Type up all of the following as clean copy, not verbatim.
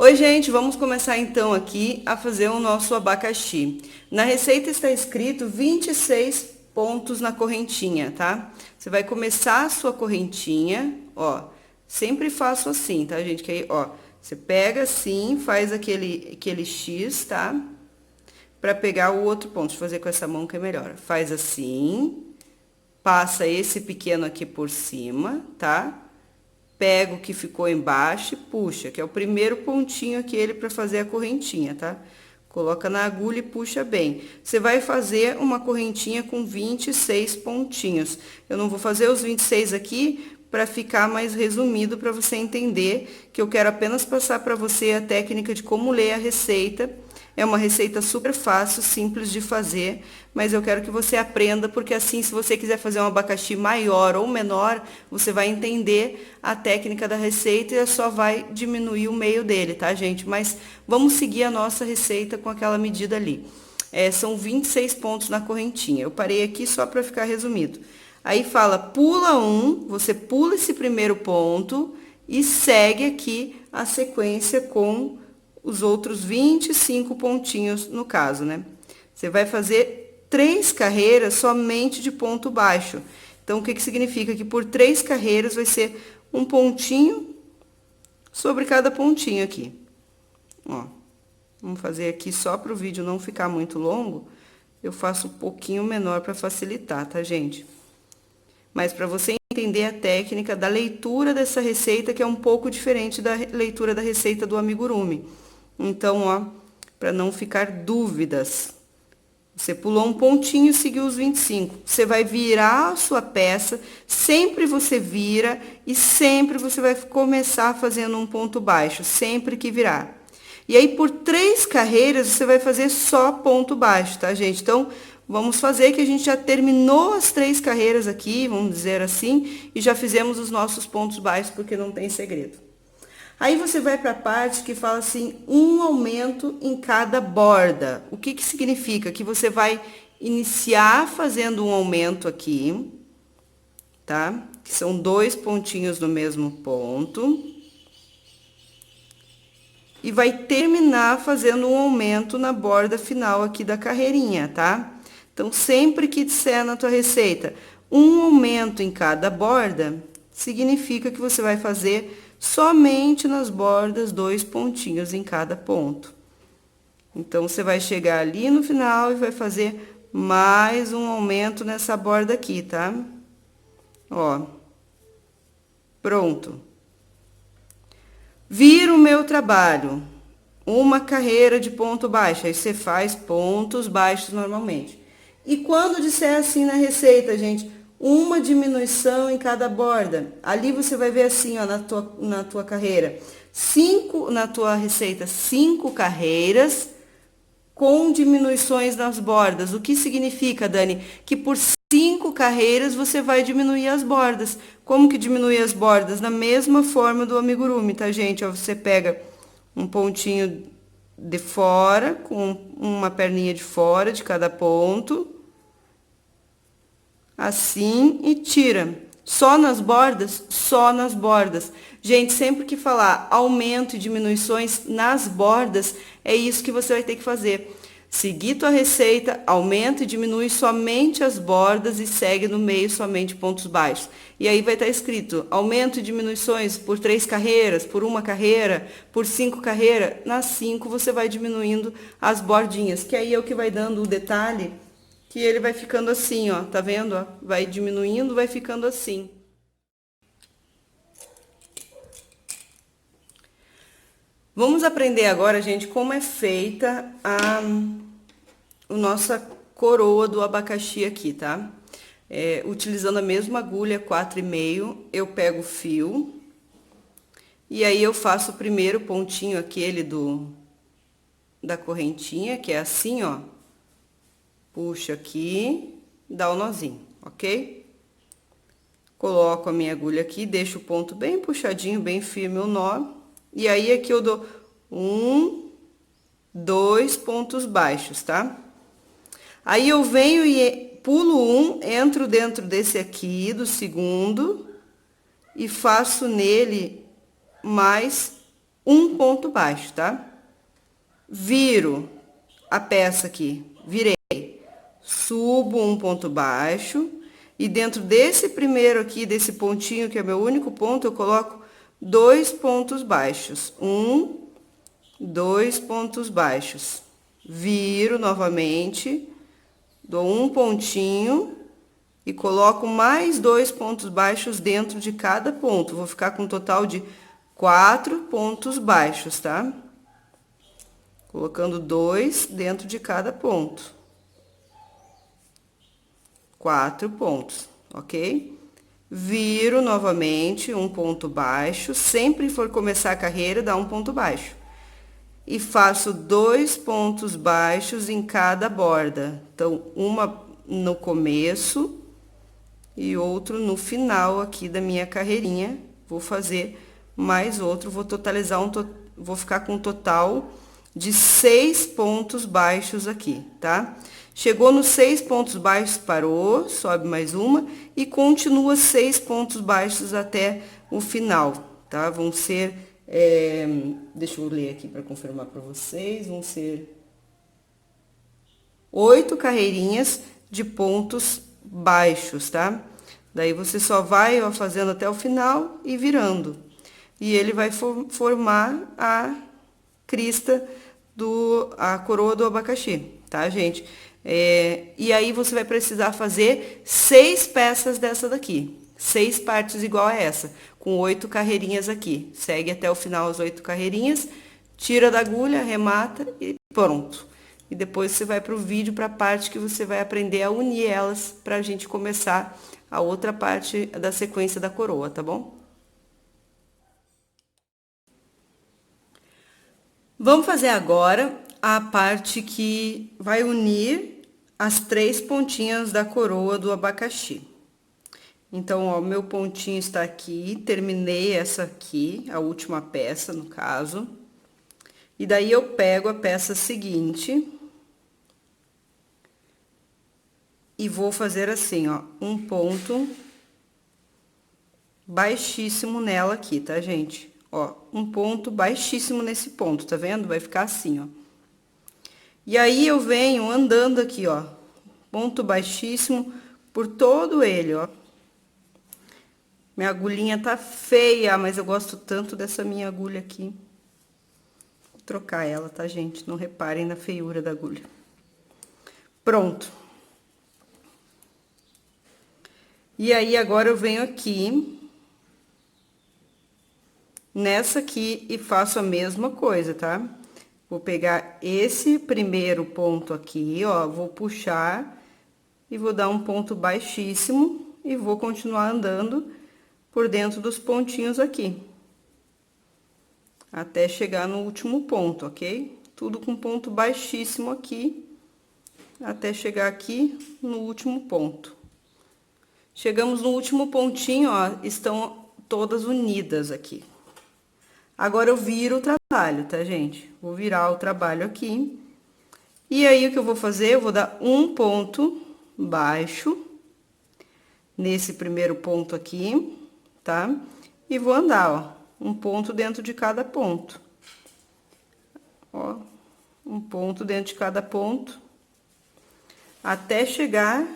Oi, gente, vamos começar então aqui a fazer o nosso abacaxi. Na receita está escrito 26 pontos na correntinha, tá? Você vai começar a sua correntinha, ó, sempre faço assim, tá, gente? Que aí, ó, você pega assim, faz aquele X, tá? Pra pegar o outro ponto. Deixa eu fazer com essa mão que é melhor. Faz assim, passa esse pequeno aqui por cima, tá? Pega o que ficou embaixo e puxa, que é o primeiro pontinho aquele para fazer a correntinha, tá? Coloca na agulha e puxa bem. Você vai fazer uma correntinha com 26 pontinhos. Eu não vou fazer os 26 aqui para ficar mais resumido para você entender que eu quero apenas passar para você a técnica de como ler a receita. É uma receita super fácil, simples de fazer, mas eu quero que você aprenda, porque assim, se você quiser fazer um abacaxi maior ou menor, você vai entender a técnica da receita e só vai diminuir o meio dele, tá, gente? Mas vamos seguir a nossa receita com aquela medida ali. São 26 pontos na correntinha. Eu parei aqui só para ficar resumido. Aí fala, pula um, você pula esse primeiro ponto e segue aqui a sequência com os outros 25 pontinhos no caso, né? Você vai fazer 3 carreiras somente de ponto baixo. Então, o que significa? Que por 3 carreiras vai ser um pontinho sobre cada pontinho aqui. Ó, vamos fazer aqui só para o vídeo não ficar muito longo. Eu faço um pouquinho menor para facilitar, tá, gente? Mas para você entender a técnica da leitura dessa receita, que é um pouco diferente da leitura da receita do amigurumi. Então, ó, para não ficar dúvidas, você pulou um pontinho e seguiu os 25. Você vai virar a sua peça, sempre você vira e sempre você vai começar fazendo um ponto baixo, sempre que virar. E aí, por 3 carreiras, você vai fazer só ponto baixo, tá, gente? Então, vamos fazer que a gente já terminou as 3 carreiras aqui, vamos dizer assim, e já fizemos os nossos pontos baixos, porque não tem segredo. Aí você vai para a parte que fala assim, um aumento em cada borda. O que significa? Que você vai iniciar fazendo um aumento aqui, tá? Que são 2 pontinhos no mesmo ponto. E vai terminar fazendo um aumento na borda final aqui da carreirinha, tá? Então, sempre que disser na tua receita, um aumento em cada borda, significa que você vai fazer somente nas bordas 2 pontinhos em cada ponto. Então, você vai chegar ali no final e vai fazer mais um aumento nessa borda aqui, tá? Ó. Pronto. Vira o meu trabalho. Uma carreira de ponto baixo. Aí você faz pontos baixos normalmente. E quando disser assim na receita, gente, uma diminuição em cada borda. Ali você vai ver assim, ó, na tua carreira. Na tua receita, 5 carreiras com diminuições nas bordas. O que significa, Dani? Que por 5 carreiras você vai diminuir as bordas. Como que diminui as bordas? Na mesma forma do amigurumi, tá, gente? Ó, você pega um pontinho de fora, com uma perninha de fora de cada ponto. Assim, e tira. Só nas bordas? Só nas bordas. Gente, sempre que falar aumento e diminuições nas bordas, é isso que você vai ter que fazer. Seguir tua receita, aumenta e diminui somente as bordas e segue no meio somente pontos baixos. E aí vai estar escrito aumento e diminuições por 3 carreiras, por 1 carreira, por 5 carreiras. Nas 5 você vai diminuindo as bordinhas, que aí é o que vai dando o detalhe, que ele vai ficando assim, ó, tá vendo? Ó? Vai diminuindo, vai ficando assim. Vamos aprender agora, gente, como é feita a nossa coroa do abacaxi aqui, tá? Utilizando a mesma agulha 4,5, eu pego o fio e aí eu faço o primeiro pontinho aquele da correntinha, que é assim, ó. Puxo aqui, dá o nozinho, ok? Coloco a minha agulha aqui, deixo o ponto bem puxadinho, bem firme o nó. E aí, aqui eu dou 1, 2 pontos baixos, tá? Aí, eu venho e pulo um, entro dentro desse aqui, do segundo, e faço nele mais um ponto baixo, tá? Viro a peça aqui, virei, subo um ponto baixo e dentro desse primeiro aqui, desse pontinho que é meu único ponto, eu coloco 2 pontos baixos. 1, 2 pontos baixos. Viro novamente, dou um pontinho e coloco mais 2 pontos baixos dentro de cada ponto. Vou ficar com um total de 4 pontos baixos, tá? Colocando 2 dentro de cada ponto. 4 pontos, ok? Viro novamente um ponto baixo. Sempre for começar a carreira, dá um ponto baixo. E faço 2 pontos baixos em cada borda. Então, uma no começo e outro no final aqui da minha carreirinha. Vou fazer mais outro, vou totalizar vou ficar com um total de 6 pontos baixos aqui, tá? Chegou nos 6 pontos baixos, parou, sobe mais uma e continua 6 pontos baixos até o final, tá? Vão ser, deixa eu ler aqui para confirmar para vocês, vão ser 8 carreirinhas de pontos baixos, tá? Daí você só vai, ó, fazendo até o final e virando. E ele vai formar a crista a coroa do abacaxi, tá, gente? E aí você vai precisar fazer 6 peças dessa daqui. 6 partes igual a essa, com 8 carreirinhas aqui. Segue até o final as 8 carreirinhas, tira da agulha, arremata e pronto. E depois você vai para o vídeo, para a parte que você vai aprender a unir elas, para a gente começar a outra parte da sequência da coroa, tá bom? Vamos fazer agora a parte que vai unir as 3 pontinhas da coroa do abacaxi. Então, ó, meu pontinho está aqui, terminei essa aqui, a última peça, no caso. E daí, eu pego a peça seguinte e vou fazer assim, ó, um ponto baixíssimo nela aqui, tá, gente? Ó, um ponto baixíssimo nesse ponto, tá vendo? Vai ficar assim, ó. E aí, eu venho andando aqui, ó, ponto baixíssimo por todo ele, ó. Minha agulhinha tá feia, mas eu gosto tanto dessa minha agulha aqui. Vou trocar ela, tá, gente? Não reparem na feiura da agulha. Pronto. E aí, agora eu venho aqui, nessa aqui, e faço a mesma coisa, tá? Vou pegar esse primeiro ponto aqui, ó, vou puxar e vou dar um ponto baixíssimo e vou continuar andando por dentro dos pontinhos aqui. Até chegar no último ponto, ok? Tudo com ponto baixíssimo aqui, até chegar aqui no último ponto. Chegamos no último pontinho, ó, estão todas unidas aqui. Agora, eu viro o trabalho, tá, gente? Vou virar o trabalho aqui. E aí, o que eu vou fazer? Eu vou dar um ponto baixo nesse primeiro ponto aqui, tá? E vou andar, ó, um ponto dentro de cada ponto. Ó, um ponto dentro de cada ponto. Até chegar,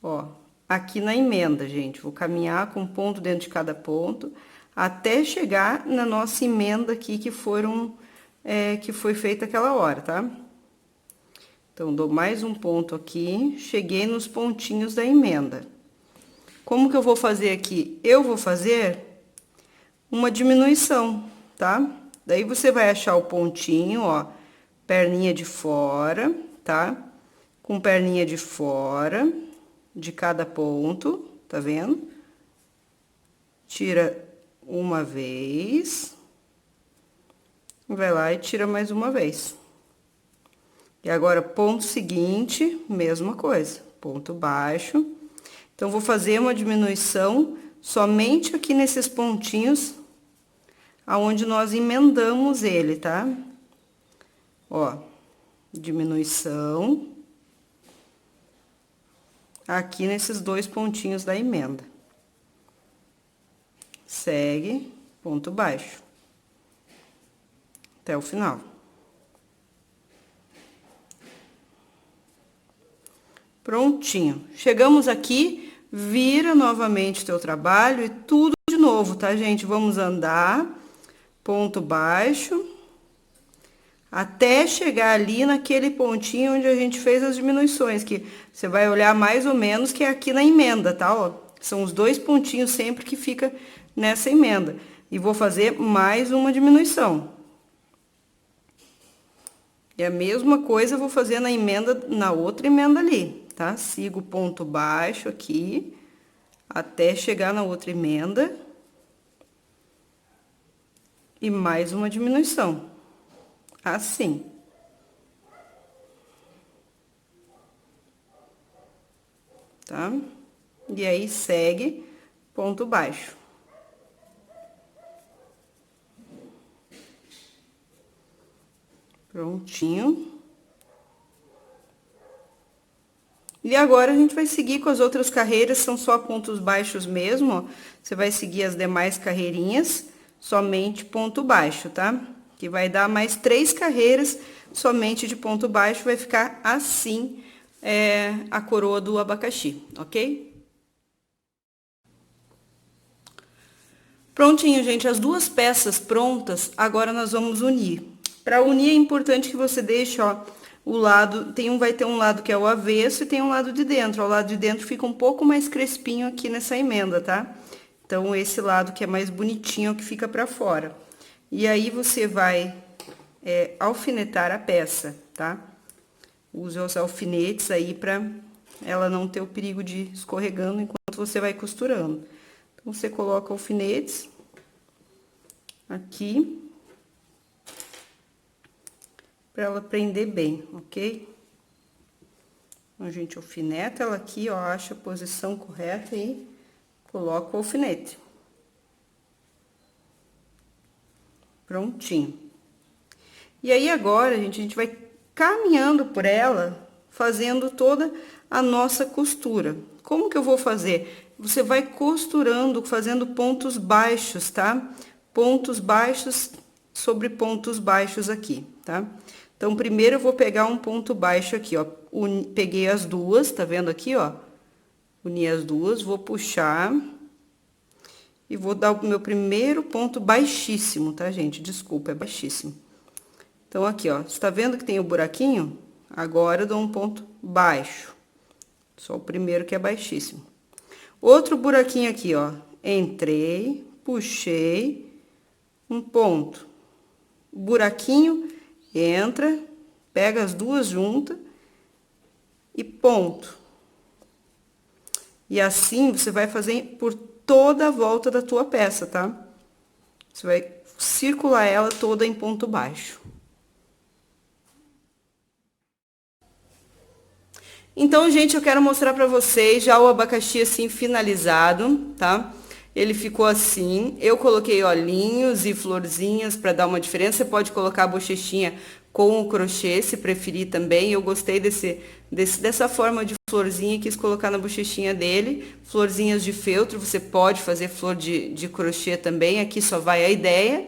ó, aqui na emenda, gente. Vou caminhar com um ponto dentro de cada ponto, até chegar na nossa emenda aqui que foi feita aquela hora, tá? Então, dou mais um ponto aqui, cheguei nos pontinhos da emenda. Como que eu vou fazer aqui? Eu vou fazer uma diminuição, tá? Daí, você vai achar o pontinho, ó, perninha de fora, tá? Com perninha de fora de cada ponto, tá vendo? Tira uma vez, vai lá e tira mais uma vez. E agora, ponto seguinte, mesma coisa, ponto baixo. Então, vou fazer uma diminuição somente aqui nesses pontinhos, aonde nós emendamos ele, tá? Ó, diminuição aqui nesses 2 pontinhos da emenda. Segue, ponto baixo. Até o final. Prontinho. Chegamos aqui, vira novamente o teu trabalho e tudo de novo, tá, gente? Vamos andar, ponto baixo, até chegar ali naquele pontinho onde a gente fez as diminuições, que você vai olhar mais ou menos que é aqui na emenda, tá? Ó, são os 2 pontinhos sempre que fica nessa emenda. E vou fazer mais uma diminuição. E a mesma coisa eu vou fazer na emenda, na outra emenda ali, tá? Sigo o ponto baixo aqui, até chegar na outra emenda. E mais uma diminuição. Assim. Tá? E aí, segue ponto baixo. Prontinho. E agora, a gente vai seguir com as outras carreiras, são só pontos baixos mesmo, ó. Você vai seguir as demais carreirinhas, somente ponto baixo, tá? Que vai dar mais 3 carreiras somente de ponto baixo, vai ficar assim, a coroa do abacaxi, ok? Prontinho, gente, as 2 peças prontas, agora nós vamos unir. Para unir é importante que você deixe, ó, o lado, vai ter um lado que é o avesso e tem um lado de dentro. O lado de dentro fica um pouco mais crespinho aqui nessa emenda, tá? Então, esse lado que é mais bonitinho, que fica pra fora. E aí, você vai alfinetar a peça, tá? Use os alfinetes aí pra ela não ter o perigo de escorregando enquanto você vai costurando. Então, você coloca alfinetes aqui, pra ela prender bem, ok? Então, a gente alfineta ela aqui, ó, acha a posição correta e coloca o alfinete. Prontinho. E aí, agora, a gente vai caminhando por ela, fazendo toda a nossa costura. Como que eu vou fazer? Você vai costurando, fazendo pontos baixos, tá? Pontos baixos sobre pontos baixos aqui, tá? Então, primeiro eu vou pegar um ponto baixo aqui, ó. Peguei as 2, tá vendo aqui, ó? Uni as 2, vou puxar e vou dar o meu primeiro ponto baixíssimo, tá, gente? Desculpa, é baixíssimo. Então, aqui, ó, você tá vendo que tem o buraquinho? Agora, eu dou um ponto baixo. Só o primeiro que é baixíssimo. Outro buraquinho aqui, ó. Entrei, puxei, um ponto. Buraquinho, entra, pega as 2 juntas e ponto. E assim, você vai fazer por toda a volta da tua peça, tá? Você vai circular ela toda em ponto baixo. Então, gente, eu quero mostrar pra vocês já o abacaxi assim finalizado, tá? Ele ficou assim, eu coloquei olhinhos e florzinhas pra dar uma diferença. Você pode colocar a bochechinha com o crochê, se preferir também. Eu gostei dessa forma de florzinha e quis colocar na bochechinha dele. Florzinhas de feltro, você pode fazer flor de crochê também, aqui só vai a ideia.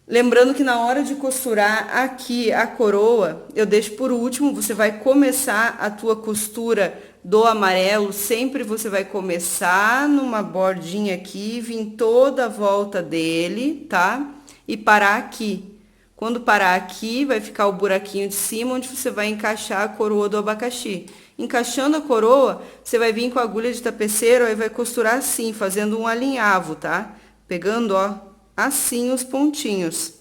Lembrando que na hora de costurar aqui a coroa, eu deixo por último, você vai começar a tua costura do amarelo, sempre você vai começar numa bordinha aqui, vir toda a volta dele, tá? E parar aqui. Quando parar aqui, vai ficar o buraquinho de cima, onde você vai encaixar a coroa do abacaxi. Encaixando a coroa, você vai vir com a agulha de tapeceiro e vai costurar assim, fazendo um alinhavo, tá? Pegando, ó, assim os pontinhos.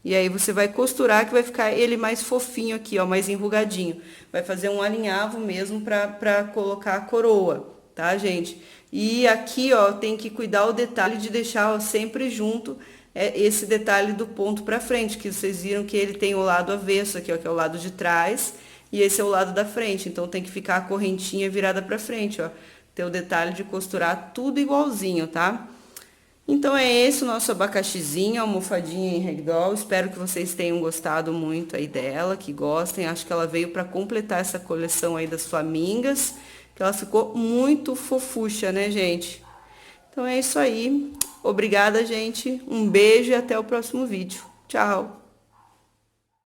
E aí, você vai costurar que vai ficar ele mais fofinho aqui, ó, mais enrugadinho. Vai fazer um alinhavo mesmo pra colocar a coroa, tá, gente? E aqui, ó, tem que cuidar o detalhe de deixar, ó, sempre junto esse detalhe do ponto pra frente, que vocês viram que ele tem o lado avesso aqui, ó, que é o lado de trás, e esse é o lado da frente. Então, tem que ficar a correntinha virada pra frente, ó. Ter o detalhe de costurar tudo igualzinho, tá? Então, é esse o nosso abacaxizinho, a almofadinha em ragdoll. Espero que vocês tenham gostado muito aí dela, que gostem. Acho que ela veio para completar essa coleção aí das flamingas, que ela ficou muito fofucha, né, gente? Então, é isso aí. Obrigada, gente. Um beijo e até o próximo vídeo. Tchau!